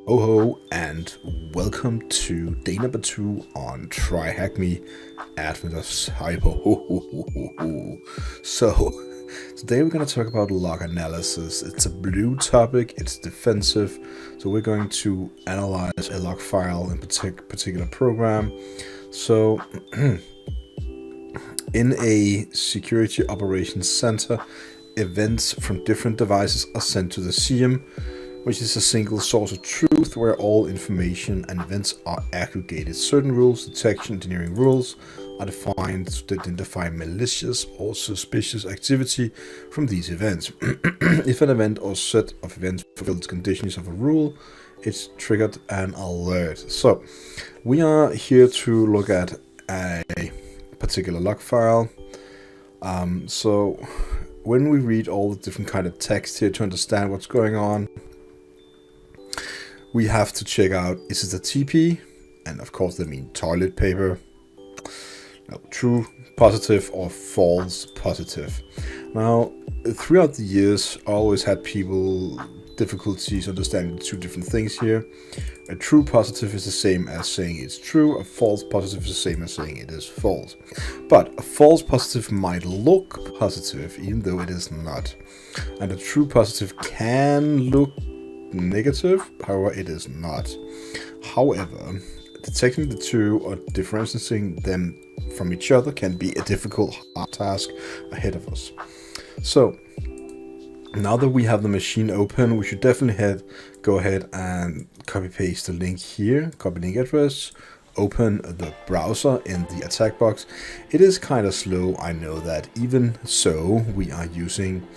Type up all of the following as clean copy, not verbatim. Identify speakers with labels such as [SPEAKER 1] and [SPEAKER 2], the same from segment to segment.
[SPEAKER 1] Oh ho, and welcome to day number 2 on TryHackMe Advent of Cyber. Ho, ho, ho, ho, ho. So, today we're going to talk about log analysis. It's a blue topic, it's defensive, so we're going to analyze a log file in particular program. So, in a security operations center, events from different devices are sent to the CM, which is a single source of truth where all information and events are aggregated. Certain rules, detection engineering rules, are defined to identify malicious or suspicious activity from these events. If an event or set of events fulfills conditions of a rule, it's triggered an alert. So, we are here to look at a particular log file. So, when we read all the different kind of text here to understand what's going on, we have to check out, is it a TP? And of course they mean toilet paper. No, true positive or false positive. Now, throughout the years, I always had people difficulties understanding the two different things here. A true positive is the same as saying it's true. A false positive is the same as saying it is false. But a false positive might look positive even though it is not. And a true positive can look negative, however it is not. However, detecting the two or differentiating them from each other can be a difficult hard task ahead of us. So now that we have the machine open, we should definitely go ahead and copy paste the link here, copy link address, open the browser in the attack box. It is kind of slow, I know that. Even so, we are using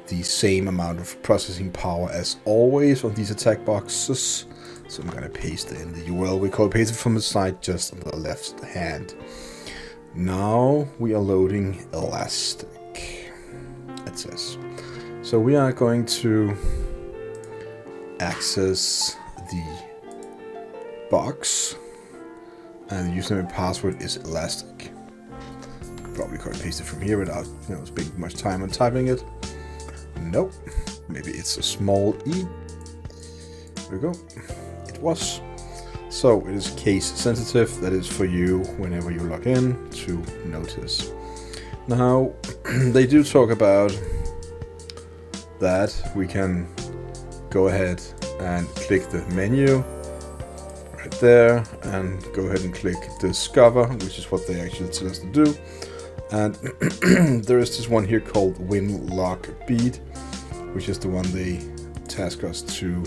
[SPEAKER 1] the same amount of processing power as always on these attack boxes. So I'm gonna paste in the URL. We copy paste it from the side just on the left hand. Now we are loading Elastic, it says. So we are going to access the box, and the username and password is Elastic. Probably copy paste it from here without spending much time on typing it. Nope, maybe it's a small e. There we go. It was. So it is case sensitive. That is for you whenever you log in to notice. Now they do talk about that we can go ahead and click the menu right there and go ahead and click discover, which is what they actually tell us to do. And there is this one here called WinLogBeat, which is the one they task us to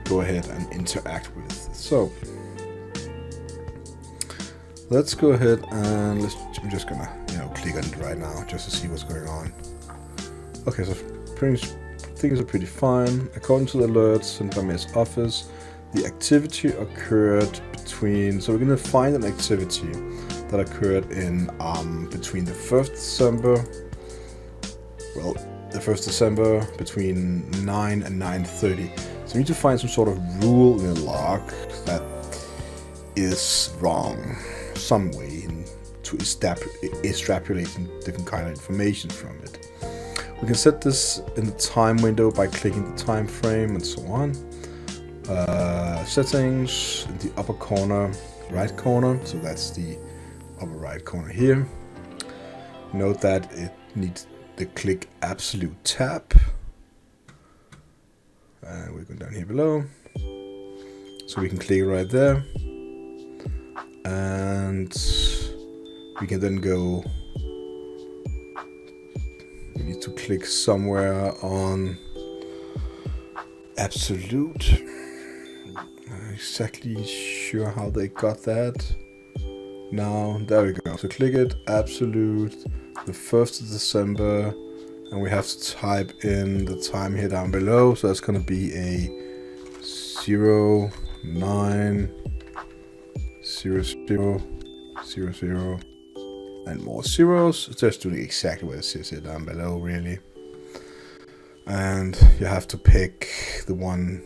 [SPEAKER 1] go ahead and interact with. So let's go ahead and I'm just gonna click on it right now just to see what's going on. Okay, so things are pretty fine. According to the alerts sent by Mayor's office, the activity occurred between. So we're gonna find an activity that occurred in between the 1st December. Well, the 1st December between 9 and 9:30. So we need to find some sort of rule in the log that is wrong some way to extrapolate different kind of information from it. We can set this in the time window by clicking the time frame and so on. Settings in the upper corner, right corner. So that's the upper right corner here. Note that it needs the click absolute tab. And we're going down here below. So we can click right there. And we can then go. We need to click somewhere on absolute. I'm not exactly sure how they got that. Now, there we go. So click it, absolute, the 1st of December, and we have to type in the time here down below. So that's going to be a 090000 and more zeros. It's just doing exactly what it says here down below, really. And you have to pick the one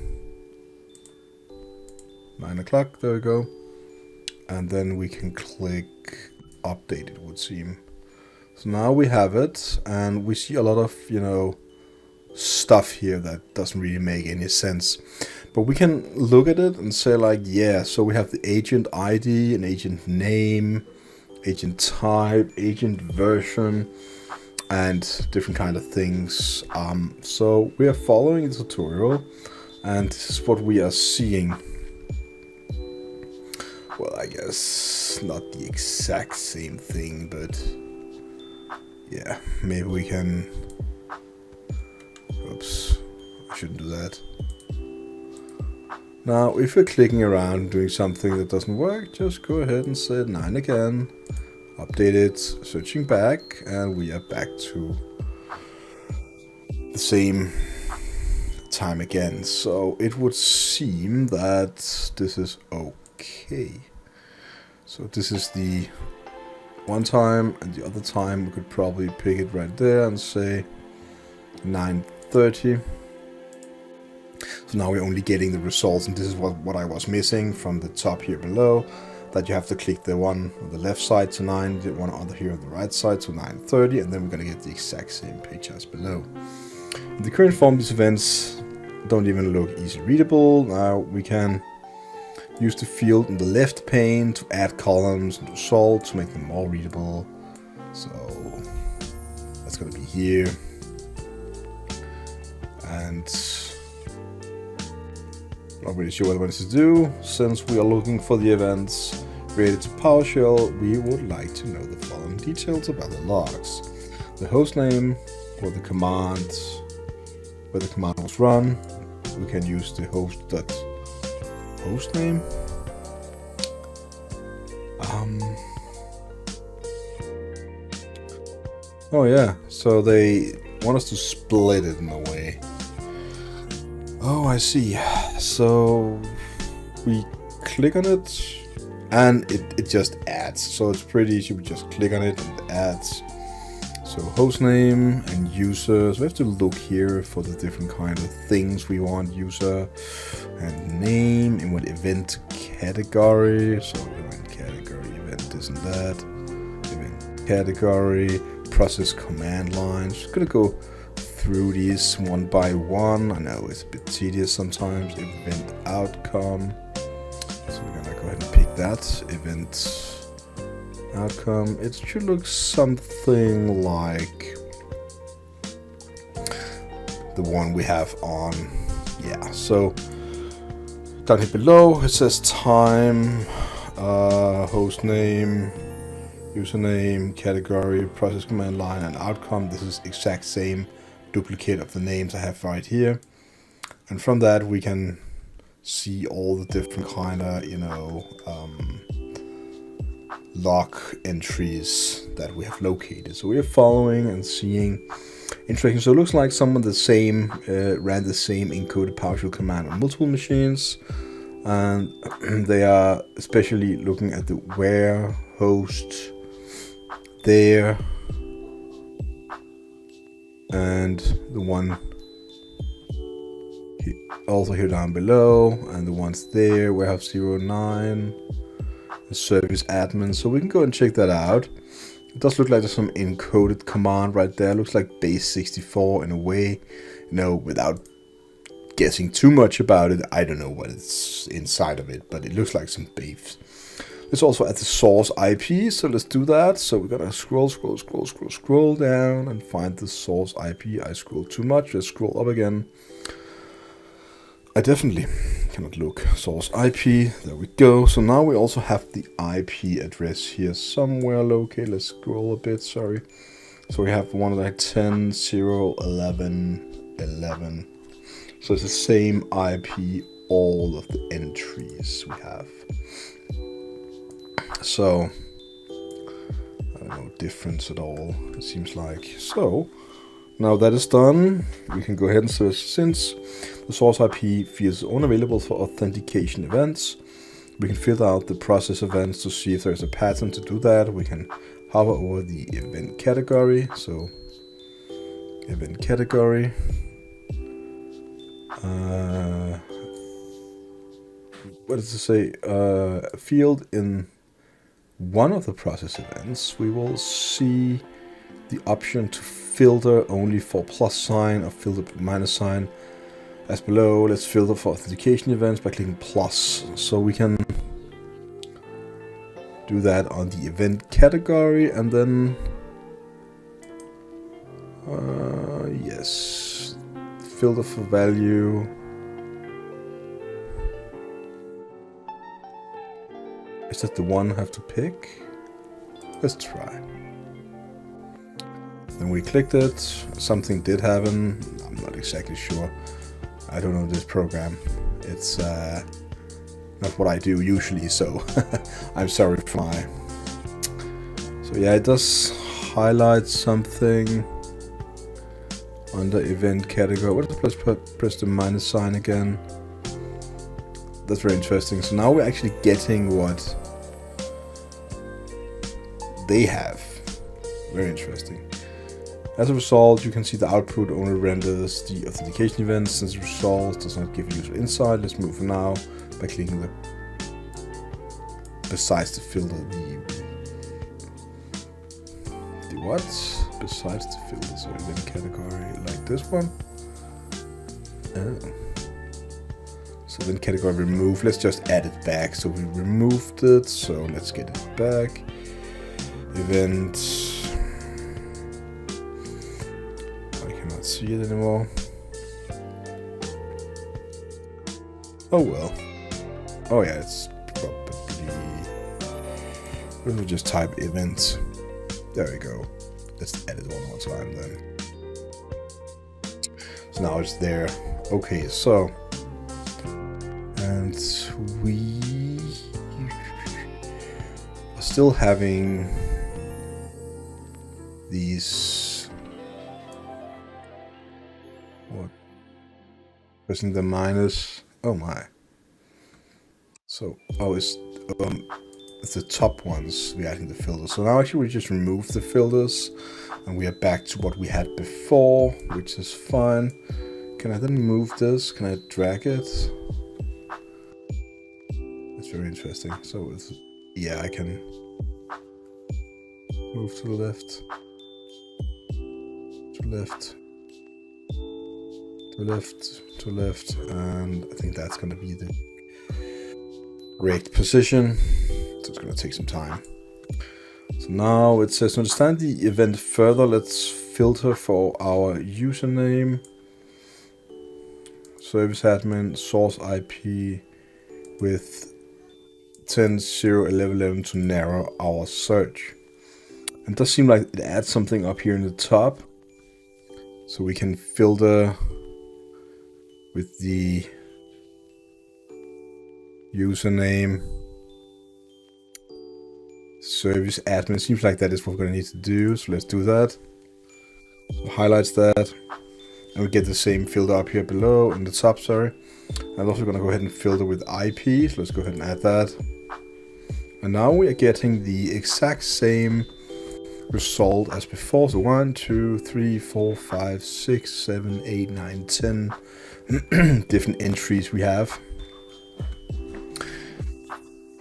[SPEAKER 1] 9 o'clock. There we go. And then we can click update, it would seem. So now we have it, and we see a lot of stuff here that doesn't really make any sense. But we can look at it and say like, yeah, so we have the agent ID, an agent name, agent type, agent version, and different kind of things. So we are following the tutorial, and this is what we are seeing. Well, I guess not the exact same thing, but yeah, maybe we can. Oops, I shouldn't do that. Now, if we're clicking around doing something that doesn't work, just go ahead and say 9 again, update it, searching back, and we are back to the same time again. So it would seem that this is okay. So this is the one time, and the other time we could probably pick it right there and say 9:30. So now we're only getting the results, and this is what I was missing from the top here below, that you have to click the one on the left side to 9, the one other here on the right side to 9:30, and then we're going to get the exact same page as below. In the current form, these events don't even look easy readable. Now we can use the field in the left pane to add columns and results to make them more readable. So that's going to be here. And not really sure what I want to do. Since we are looking for the events related to PowerShell, we would like to know the following details about the logs: the hostname, or the command, where the command was run. We can use the hostname. Oh yeah, so they want us to split it in a way. Oh, I see. So we click on it and it just adds. So it's pretty easy. We just click on it and it adds. So hostname and user. So we have to look here for the different kind of things we want. User and name, in what event category. So event category, event this and that. Event category, process command lines. Just gonna go through these one by one. I know it's a bit tedious sometimes. Event outcome. So we're gonna go ahead and pick that. Event outcome. It should look something like the one we have on. Yeah, so down here below it says time, host name, username, category, process command line, and outcome. This is exact same duplicate of the names I have right here, and from that we can see all the different kind of log entries that we have located. So we are following and seeing interesting. So it looks like someone ran the same encoded PowerShell command on multiple machines, and they are especially looking at the where host there, and the one also here down below, and the ones there, warehouse 09, the service admin. So we can go and check that out. It does look like there's some encoded command right there. It looks like base 64 in a way, without guessing too much about it. I don't know what it's inside of it, but it looks like some base. It's also at the source IP, so let's do that. So we're gonna scroll down and find the source IP. I scrolled too much. Let's scroll up again. I definitely cannot look. Source IP, there we go. So now we also have the IP address here somewhere located. Let's scroll a bit, sorry. So we have 110.0.11.11. So it's the same IP, all of the entries we have. So, I don't know, difference at all, it seems like. So, now that is done, we can go ahead and search. Since the source IP field is only available for authentication events, we can fill out the process events to see if there's a pattern to do that. We can hover over the event category. So, event category. What does it say? Field in one of the process events, we will see the option to filter only for plus sign or filter for minus sign. As below, let's filter for authentication events by clicking plus. So we can do that on the event category, and then yes, filter for value. Is that the one I have to pick? Let's try. Then we clicked it, something did happen, I'm not exactly sure. I don't know this program. It's not what I do usually, so I'm sorry for my... So yeah, it does highlight something under event category. What is press the minus sign again? That's very interesting. So now we're actually getting what they have. Very interesting. As a result, you can see the output only renders the authentication events since the result does not give user insight. Let's move now by clicking the besides the filter the what? Besides the filter, so event category like this one. Oh. So then category remove, let's just add it back. So we removed it, so let's get it back. Event, I cannot see it anymore. Oh well. Oh yeah, it's probably, let me just type event. There we go. Let's edit one more time then. So now it's there. Okay, so, and we are still having these, what, pressing the minus, oh my. So, oh, it's the top ones we're adding the filters. So now actually we just remove the filters and we are back to what we had before, which is fine. Can I then move this? Can I drag it? That's very interesting. So it's, yeah, I can move to the left, to left, to left, to left, and I think that's going to be the correct position. So it's going to take some time. So now it says to understand the event further, let's filter for our username, service admin, source IP with 10.0.11.11 to narrow our search. And it does seem like it adds something up here in the top. So we can filter with the username, service admin. Seems like that is what we're going to need to do. So let's do that. So highlights that. And we get the same filter up here below, in the top, sorry. I'm also going to go ahead and filter with IP. So let's go ahead and add that. And now we are getting the exact same result as before. So 1, 2, 3, 4, 5, 6, 7, 8, 9, 10 different entries we have.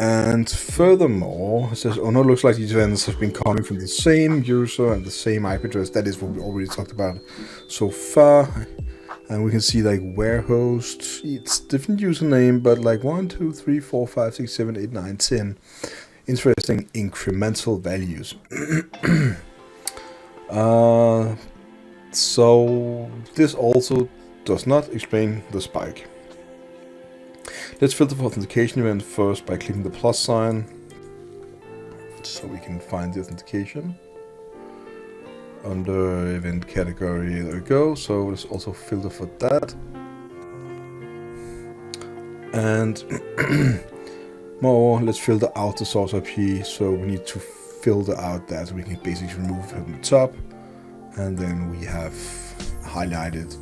[SPEAKER 1] And furthermore, it says, oh no, looks like these events have been coming from the same user and the same IP address. That is what we already talked about so far. And we can see like where host, it's different username, but like 1, 2, 3, 4, 5, 6, 7, 8, 9, 10. Interesting incremental values. So this also does not explain the spike. Let's filter for authentication event first by clicking the plus sign, so we can find the authentication under event category. There we go. So let's also filter for that. And more, let's filter out the source IP. So we need to filter out that, so we can basically remove it from the top. And then we have highlighted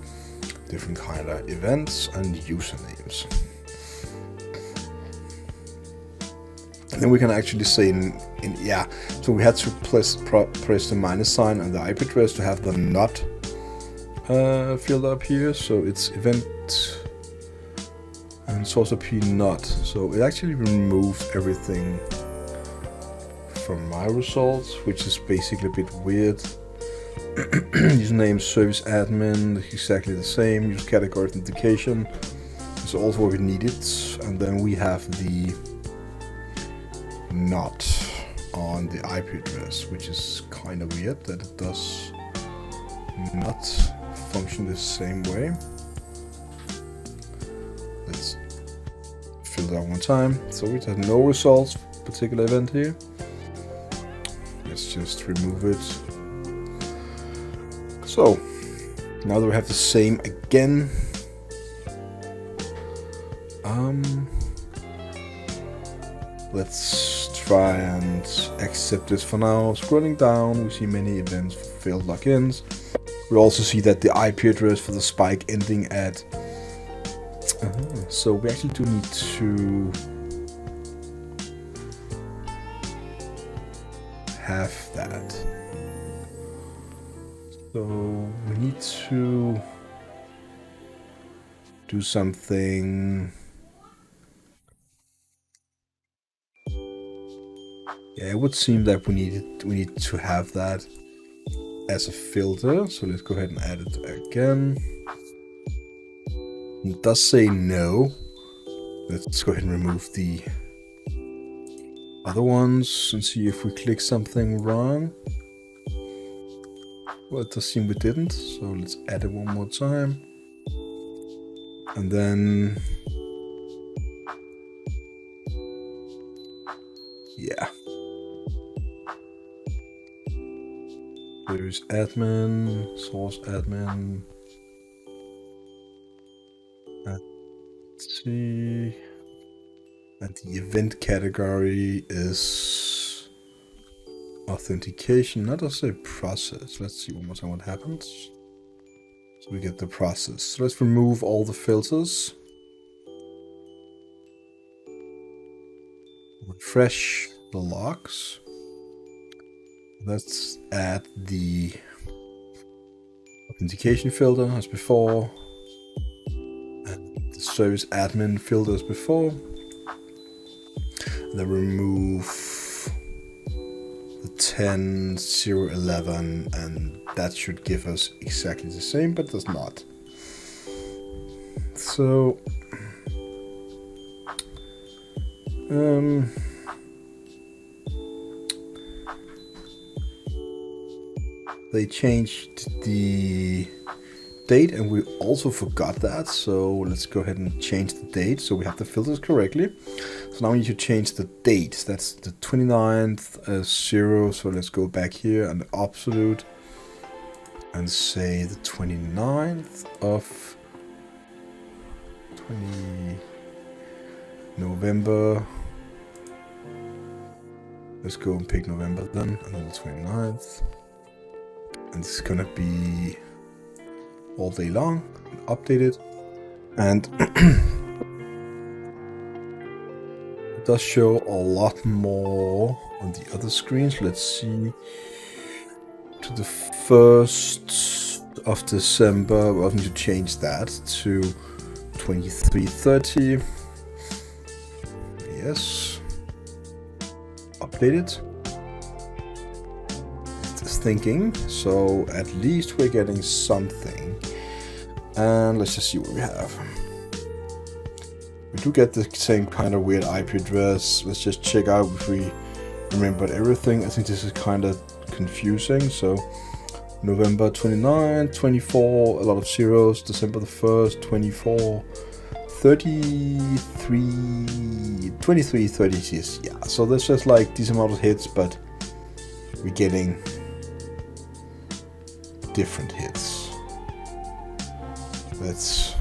[SPEAKER 1] different kind of events and usernames. And then we can actually say yeah, so we had to press the minus sign on the IP address to have the not filled up here. So it's event and source IP not. So it actually removed everything from my results, which is basically a bit weird. Username service admin, exactly the same. Use category authentication. That's also what we needed. And then we have the not on the IP address, which is kind of weird that it does not function the same way. Let's fill that one time. So we have no results, particular event here. Let's just remove it. So now that we have the same again, let's try and accept this for now. Scrolling down, we see many events for failed logins. We also see that the IP address for the spike ending at so we actually do need to have that. So we need to do something. Yeah, it would seem that we need to have that as a filter. So let's go ahead and add it again. It does say no. Let's go ahead and remove the other ones and see if we click something wrong. Well, it does seem we didn't, so let's add it one more time. And then, yeah. There's admin, source admin. Let's see. And the event category is authentication, not as a process. Let's see one more time what happens. So we get the process. So let's remove all the filters. Refresh the logs. Let's add the authentication filter as before. And the service admin filter as before. And then remove the 10, 0, 11, and that should give us exactly the same, but does not. So they changed the date, and we also forgot that, so let's go ahead and change the date so we have the filters correctly. So now we need to change the date. That's the 29th, 0, so let's go back here and absolute and say the 29th of November. Let's go and pick November then, and then the 29th. And this is gonna be all day long, updated. And it does show a lot more on the other screens. Let's see. To the 1st of December, we'll need to change that to 2330. Yes. Updated. It's thinking, so at least we're getting something. And let's just see what we have. We do get the same kind of weird IP address. Let's just check out if we remembered everything. I think this is kind of confusing. So November 29, 24, a lot of zeros. December the 1st, 24, 33, 23, 36. Yeah, so there's just like these amount of hits, but we're getting different hits. Let's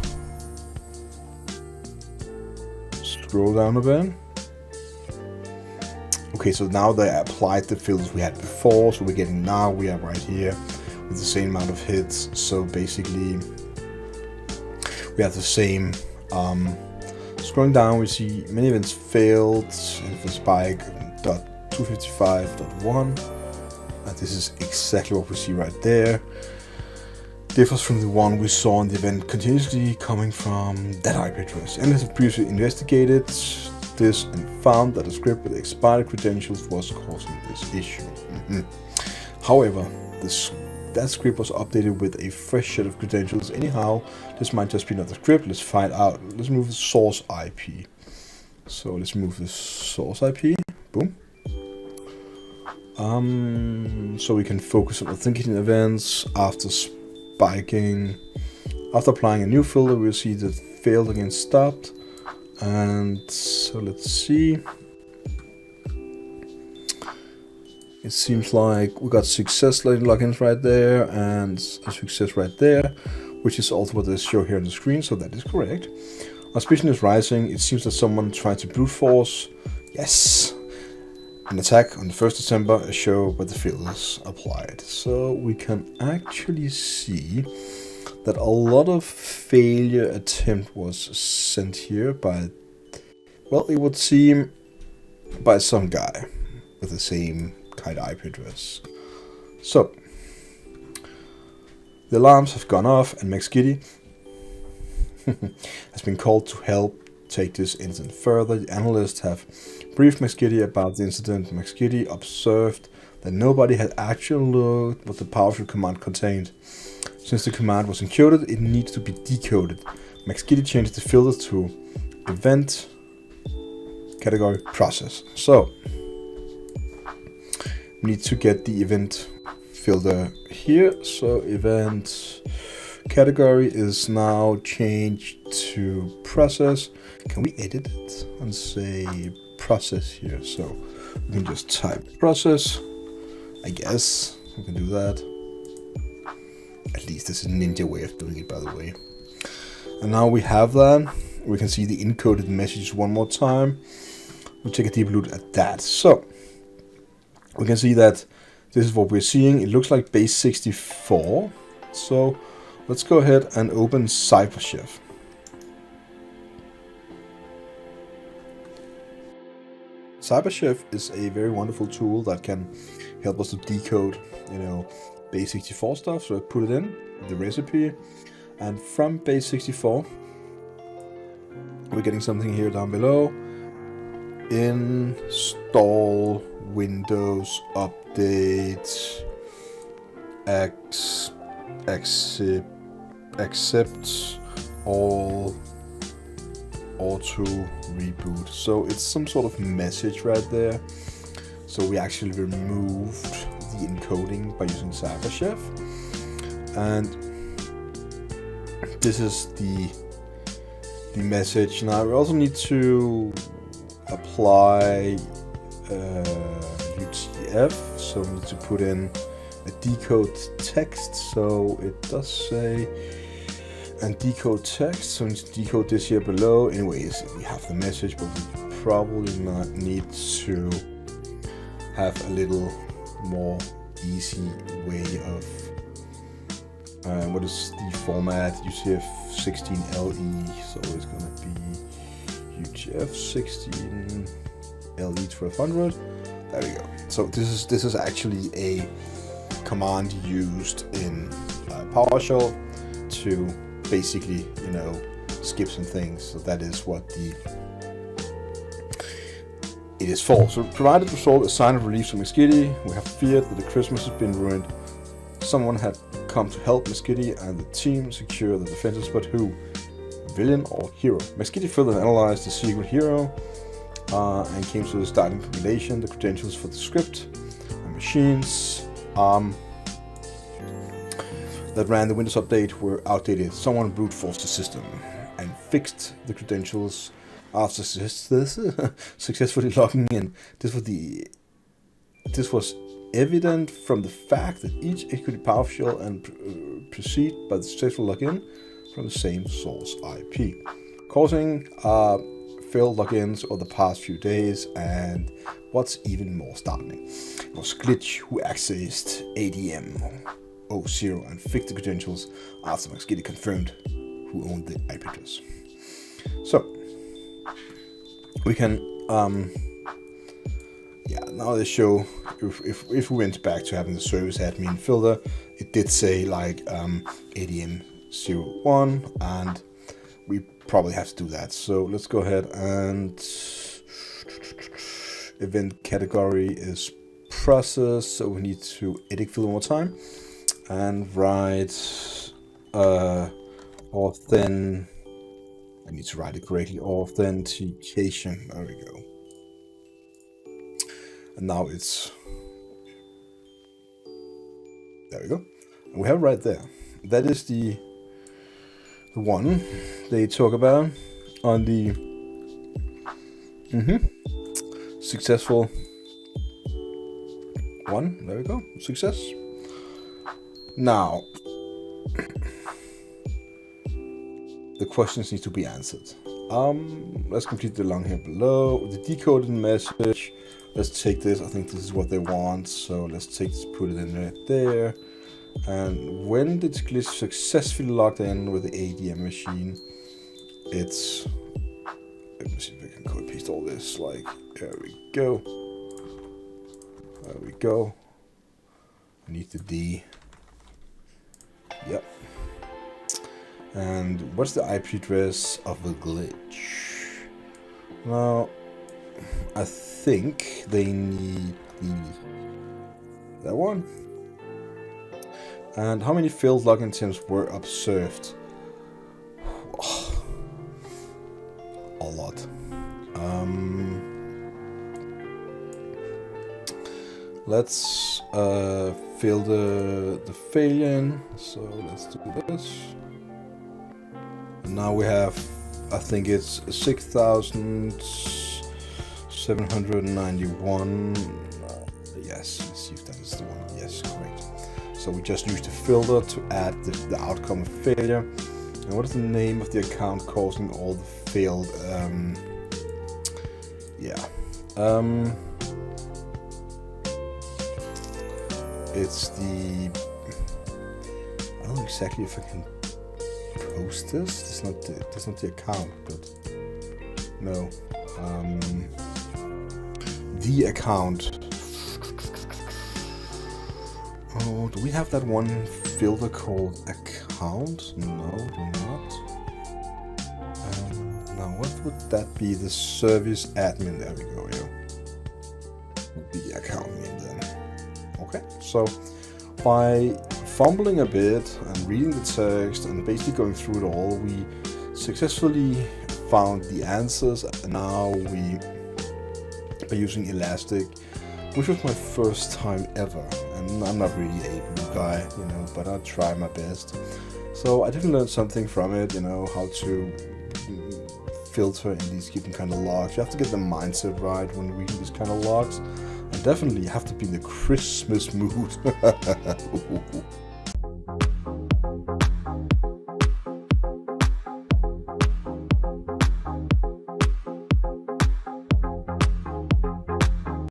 [SPEAKER 1] scroll down a bit. Okay, so now they applied the filters we had before, so we're getting now, we are right here with the same amount of hits. So basically we have the same. Scrolling down, we see many events failed with the spike .255.1, and this is exactly what we see right there. Differs from the one we saw in the event continuously coming from that IP address. And has previously investigated this and found that a script with expired credentials was causing this issue. However, this that script was updated with a fresh set of credentials. Anyhow, this might just be another script. Let's find out. Let's move the source IP. So let's move the source IP. Boom. So we can focus on authenticating events after spiking. After applying a new filter, we'll see that failed again stopped. And so let's see. It seems like we got success logins right there and a success right there, which is also what they show here on the screen, so that is correct. Our suspicion is rising. It seems that someone tried to brute force, yes, an attack on the 1st December, show where the filters applied. So we can actually see that a lot of failure attempt was sent here by, well, it would seem by some guy with the same kind of IP address. So the alarms have gone off and McSkitty has been called to help take this incident further. The analysts have briefed McSkitty about the incident. McSkitty observed that nobody had actually looked what the PowerShell command contained. Since the command was encoded, it needs to be decoded. McSkitty changed the filter to event category process. So we need to get the event filter here. So event category is now changed to process. Can we edit it and say process here? So we can just type process. I guess we can do that. At least this is a ninja way of doing it, by the way. And now we have that. We can see the encoded message one more time. We'll take a deeper look at that. So we can see that this is what we're seeing. It looks like base 64. So let's go ahead and open CyberSecurity. CyberSecurity is a very wonderful tool that can help us to decode, base 64 stuff. So I put it in the recipe, and from base 64 we're getting something here down below. Install Windows Update accept all auto reboot. So it's some sort of message right there. So we actually removed the encoding by using CyberSecurity, and this is the message. Now we also need to apply UTF, so we need to put in a decode text. So it does say and decode text, so we need to decode this here below. Anyways, we have the message, but we probably not need to have a little more easy way of what is the format? UTF-16LE, so it's gonna be UTF-16LE1200. There we go. So this is actually a command used in PowerShell to basically, skip some things. So that is what it is for. So provided result a sign of relief from McSkitty. We have feared that the Christmas has been ruined. Someone had come to help McSkitty and the team secure the defenses, but who? Villain or hero? McSkitty further analyzed the secret hero and came to the starting compilation. The credentials for the script and machines that ran the Windows update were outdated. Someone brute forced the system and fixed the credentials after successfully logging in. This was evident from the fact that each executed PowerShell and proceed by the successful login from the same source IP, causing failed logins over the past few days. And what's even more startling, it was Glitch who accessed ADM00 and fixed the credentials after McSkitty confirmed who owned the IP address. So we can now they show if we went back to having the service admin filter, it did say like ADM01, and we probably have to do that. So let's go ahead and event category is process, so we need to edit filter one more time. and write authent. I need to write it correctly. Authentication. There we go. And now it's. There we go. And we have right there. That is the one they talk about on the successful one. There we go. Success. Now, the questions need to be answered. Let's complete the long here below. The decoded message. Let's take this. I think this is what they want. So let's take this, put it in right there. And when did glitch successfully logged in with the ADM machine? It's. Let me see if I can copy paste all this. Like, there we go. There we go. I need the D. Yep. And what's the IP address of the glitch? Now, I think they need that one. And how many failed login attempts were observed? A lot. Let's fill the failure in. So let's do this. And now we have, I think it's 6,791. Yes, let's see if that is the one. Yes, correct. So we just used the filter to add the outcome of failure. And what is the name of the account causing all the failed? It's the. I don't know exactly if I can post this. That's not the account, but no. The account. Oh, do we have that one filter called account? No, do not. Now, what would that be? The service admin. There we go. Yeah. Would be the account name then. Okay. So, by fumbling a bit and reading the text and basically going through it all, we successfully found the answers. And now we are using Elastic, which was my first time ever. And I'm not really a good guy, you know, but I'll try my best. So I definitely learned something from it, you know, how to filter in these given kind of logs. You have to get the mindset right when reading these kind of logs. And definitely you have to be in the Christmas mood.